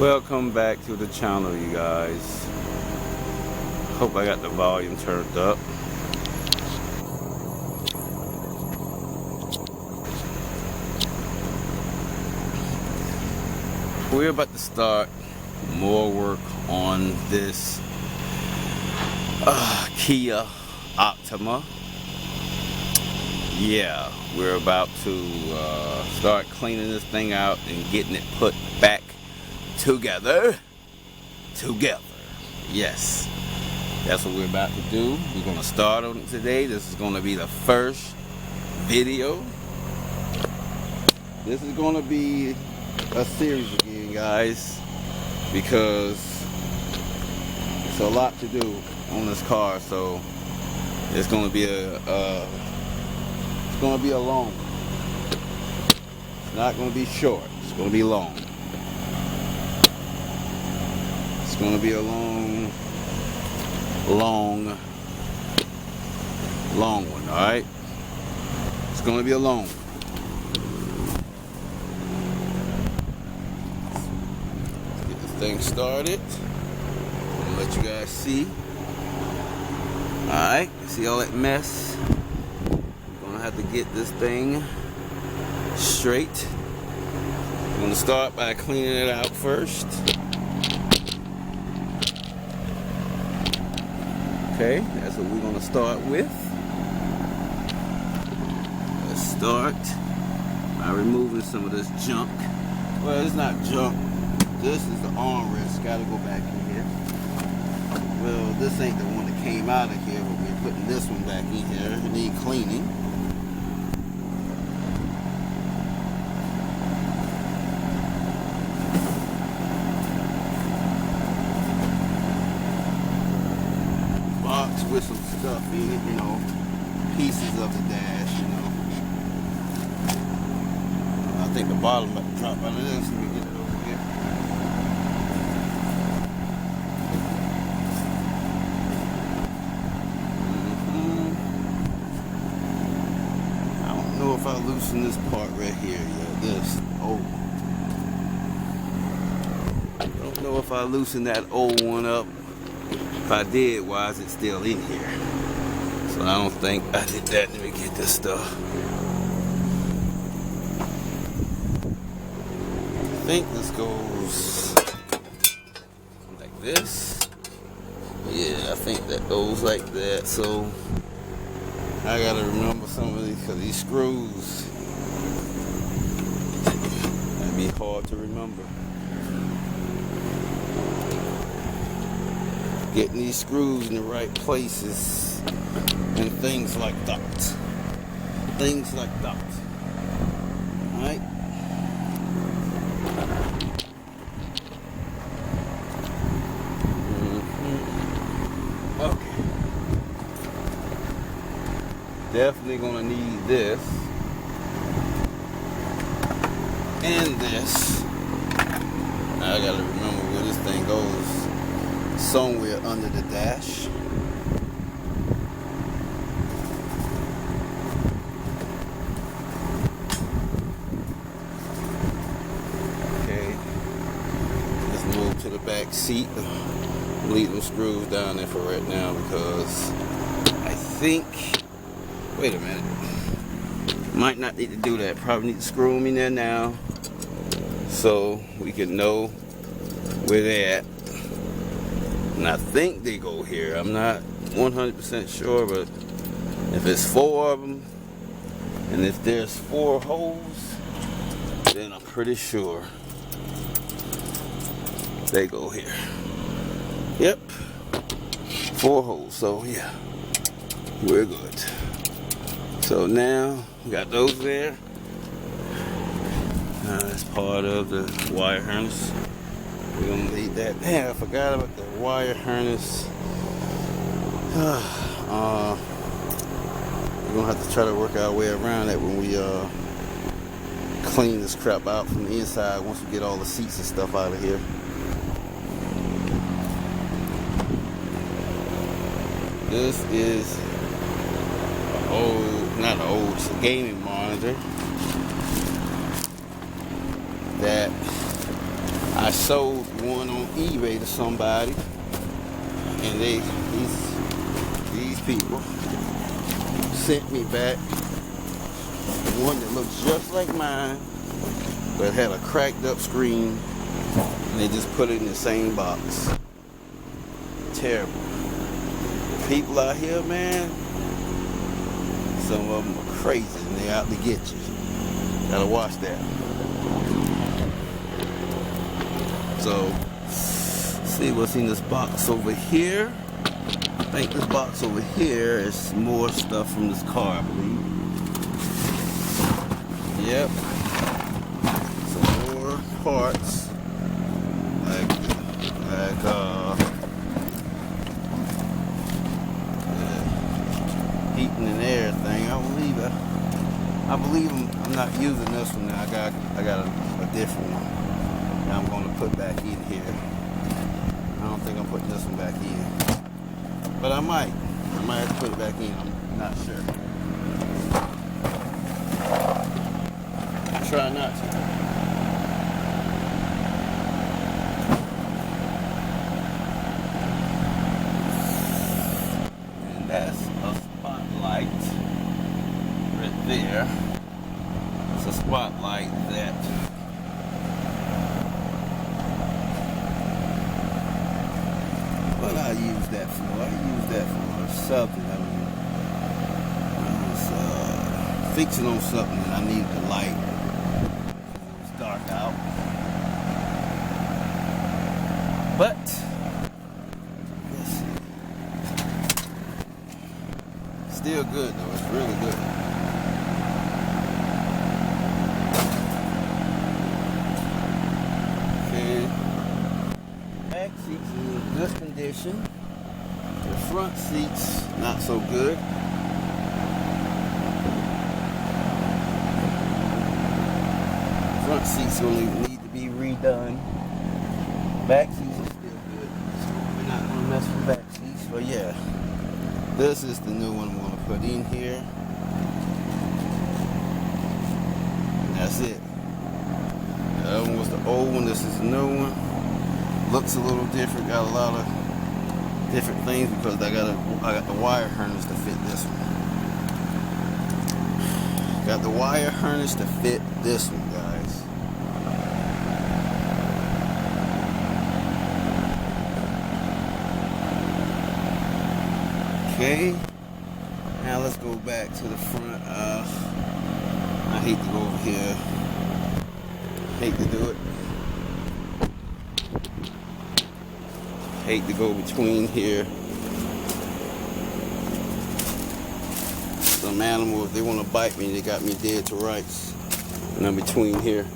Welcome back to the channel, you guys. Hope I got the volume turned up. We're about to start more work on this Kia Optima. Yeah, we're about to start cleaning this thing out and getting it put back together. Yes, that's what we're about to do. We're going to start on it today. This is going to be the first video. This is going to be a series again, guys, because it's a lot to do on this car. So it's going to be a long one. It's not going to be short. It's going to be long. It's going to be a long one, alright? It's going to be a long one. Let's get this thing started. I'm going to let you guys see. Alright, see all that mess? We're going to have to get this thing straight. I'm going to start by cleaning it out first. Okay, that's what we're going to start with. Let's start by removing some of this junk. Well, it's not junk. This is the armrest. Got to go back in here. Well, this ain't the one that came out of here, but we're putting this one back in here. It needs cleaning. With some stuff in it, you know, pieces of the dash, you know. I think the bottom about to drop out of this. Let me get it over here. I don't know if I loosen this part right here yet. This old. I don't know if I loosen that old one up. If I did, why is it still in here? So I don't think I did that. Let me get this stuff. I think this goes like this. Yeah, I think that goes like that. So I gotta remember some of these, because these screws, that'd be hard to remember. Getting these screws in the right places and things like that. Things like that. Alright? Okay. Definitely gonna need this. And this. Now I gotta remember where this thing goes. Somewhere under the dash. Okay, let's move to the back seat. Leave them screws down there for right now, because I think, wait a minute, might not need to do that. Probably need to screw them in there now so we can know where they're at. And I think they go here. I'm not 100% sure, but if it's 4 of them, and if there's 4 holes, then I'm pretty sure they go here. Yep, 4 holes. So yeah, we're good. So now we got those there. That's part of the wire harness. We're gonna leave that there. I forgot about the wire harness. We're gonna have to try to work our way around that when we clean this crap out from the inside, once we get all the seats and stuff out of here. This is an old, not an old, it's a gaming monitor that I I sold one on eBay to somebody, and these people sent me back one that looked just like mine, but had a cracked up screen, and they just put it in the same box. Terrible. People out here, man, some of them are crazy and they out to get you. Gotta watch that. So, see what's in this box over here. I think this box over here is more stuff from this car, I believe. Yep. Some more parts. Like heating and air thing. I believe I'm not using this one now. I got a different one that I'm going to put back in here. I don't think I'm putting this one back in, but I might have to put it back in. I'm not sure. Try not to. And that's a spotlight right there. It's a spotlight that what I use that for? I use that for something. I was fixing on something and I needed the light. It was dark out. But let's see. Still good though. It's really good. Okay. Back seats in good condition. The front seats not so good. Front seats will need to be redone. Back seats are still good, so we're not going to mess with back seats. But yeah, this is the new one I'm going to put in here. And that's it. The other one was the old one. This is the new one. Looks a little different. Got a lot of different things because I got the wire harness to fit this one. Got the wire harness to fit this one, guys. Okay, now let's go back to the front. I hate to go over here. Hate to do it. Hate to go between here. Some animals, if they want to bite me, they got me dead to rights. And I'm between here.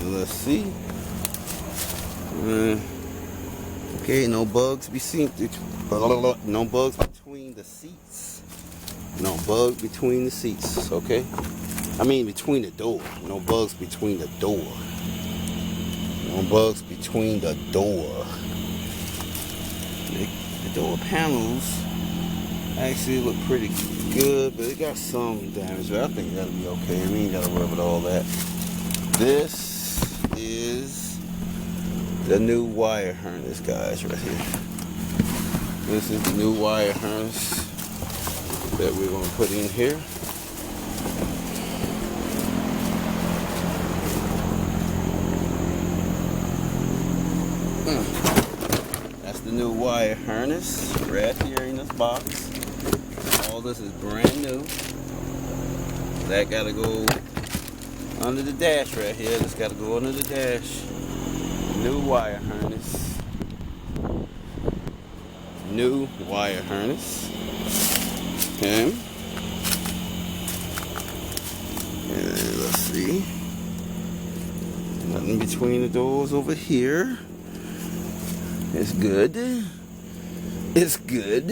Let's see. Okay, no bugs be seen. No bugs between the seats. No bugs between the seats. Okay, I mean between the door. No bugs between the door. No bugs between the door. The door panels actually look pretty good, but it got some damage. But I think that'll be okay. We ain't gotta worry about all that. This is the new wire harness, guys, right here. This is the new wire harness that we're gonna put in here. That's the new wire harness right here in this box. All this is brand new. That gotta go under the dash right here. This gotta go under the dash. New wire harness. New wire harness. Okay. And let's see. Nothing between the doors over here. It's good. It's good.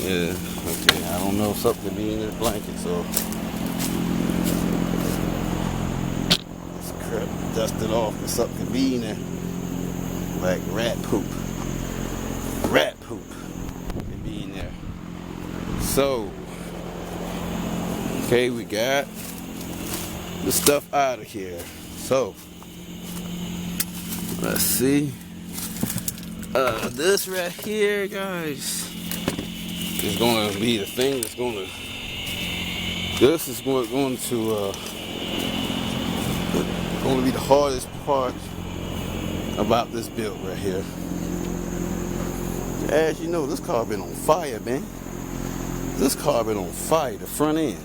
Yeah, okay. I don't know if something could be in this blanket, so let's dust it off and something could be in there. Like rat poop. Rat poop could be in there. So, okay, we got the stuff out of here. So let's see. This right here, guys, is going to be the thing that's going to. This is going to be the hardest part about this build right here. As you know, this car been on fire, man. This car been on fire. The front end,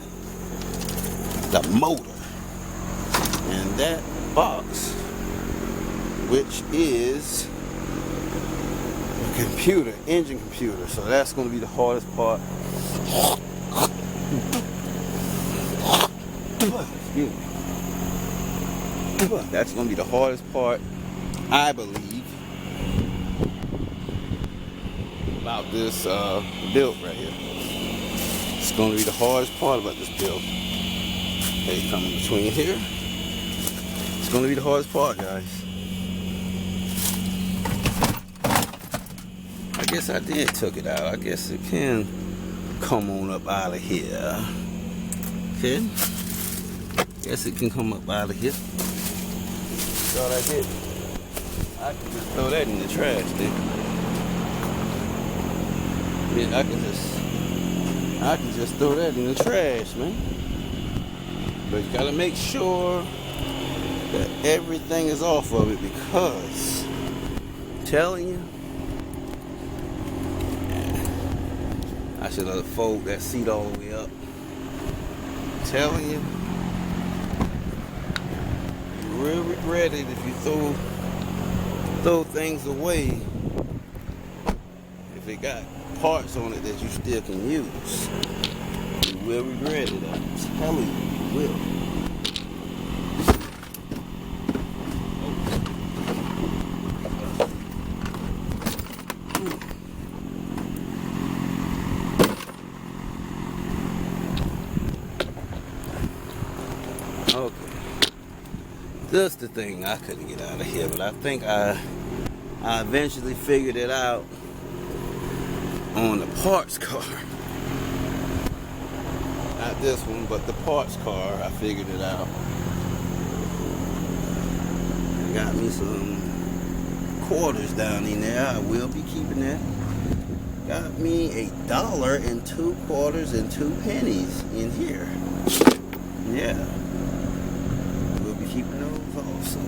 the motor, and that box, which is a computer, engine computer. So that's going to be the hardest part. Excuse me. That's going to be the hardest part, I believe, about this build right here. It's going to be the hardest part about this build. Okay, coming between here. It's going to be the hardest part, guys. I guess I did took it out. I guess it can come on up out of here. Okay. Guess it can come up out of here. Thought I did. I can just throw that in the trash, then. Yeah, I can just throw that in the trash, man. But you gotta make sure that everything is off of it, because I'm telling you, I should have folded that seat all the way up. I'm telling you, you will regret it if you throw things away. If it got parts on it that you still can use, you will regret it. I'm telling you, you will. Okay, that's the thing I couldn't get out of here, but I think I eventually figured it out on the parts car. Not this one, but the parts car, I figured it out. Got me some quarters down in there. I will be keeping that. Got me $1 and 2 quarters and 2 pennies in here. Yeah. We'll be keeping those also.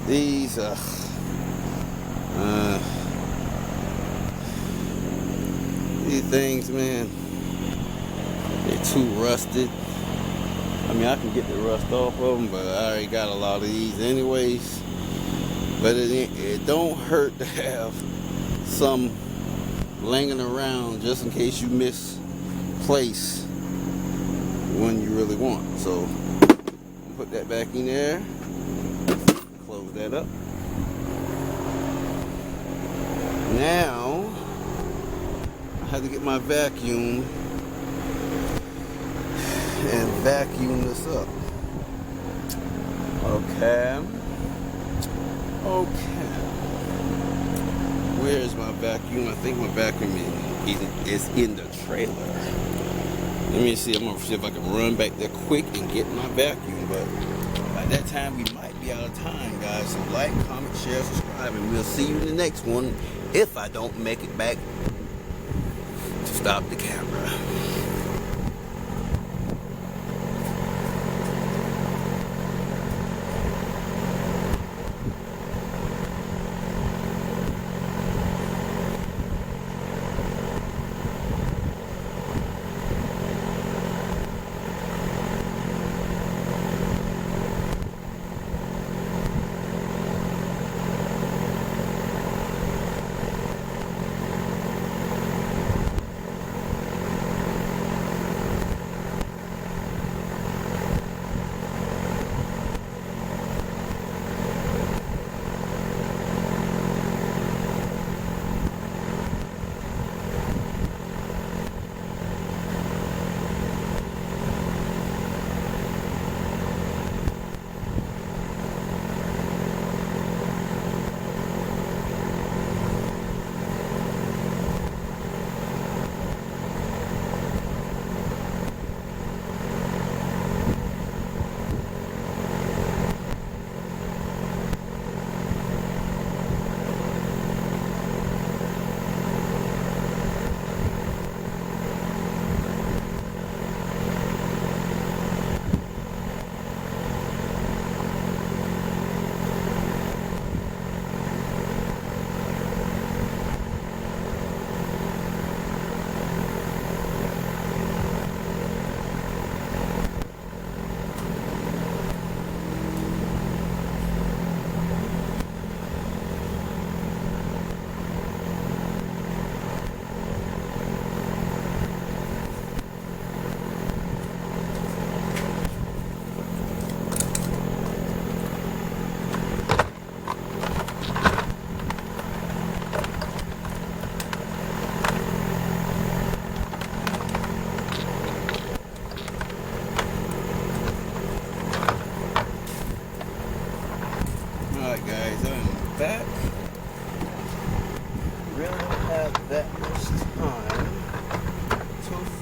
These things, man, they're too rusted. I mean, I can get the rust off of them, but I already got a lot of these anyways. But it don't hurt to have some laying around just in case you misplace when you really want. So put that back in there, close that up. Now I have to get my vacuum and vacuum this up. Okay. Where's my vacuum? I think my vacuum is in the trailer. Let me see. I'm gonna see if I can run back there quick and get my vacuum. But by that time, we might be out of time, guys. So like, comment, share, subscribe, and we'll see you in the next one. If I don't make it back to stop the camera.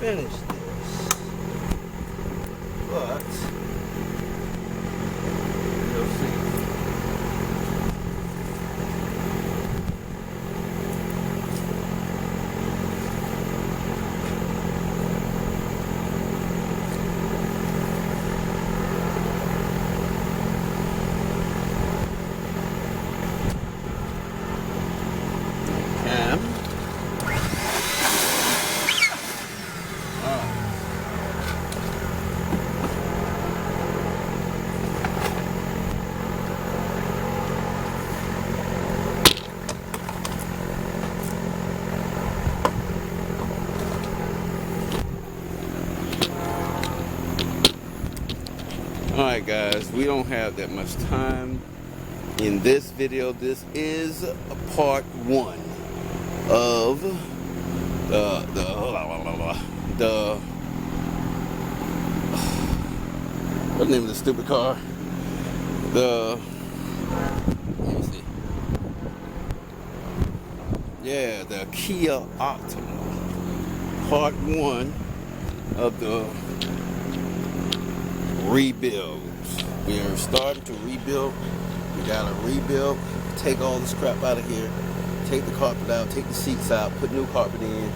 finish this. But you'll see. Alright guys, we don't have that much time in this video. This is part 1 of the what's the name of the stupid car? Let me see. Yeah, the Kia Optima. Part 1 of the rebuilds. We are starting to rebuild. We gotta rebuild, take all this crap out of here, take the carpet out, take the seats out, put new carpet in,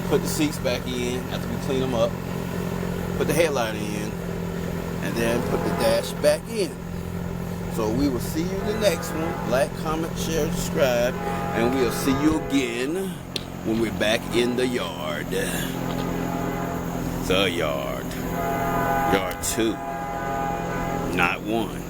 put the seats back in after we clean them up, put the headlight in, and then put the dash back in. So we will see you in the next one. Like, comment, share, subscribe, and we'll see you again when we're back in the yard. The yard. Yard 2, not 1.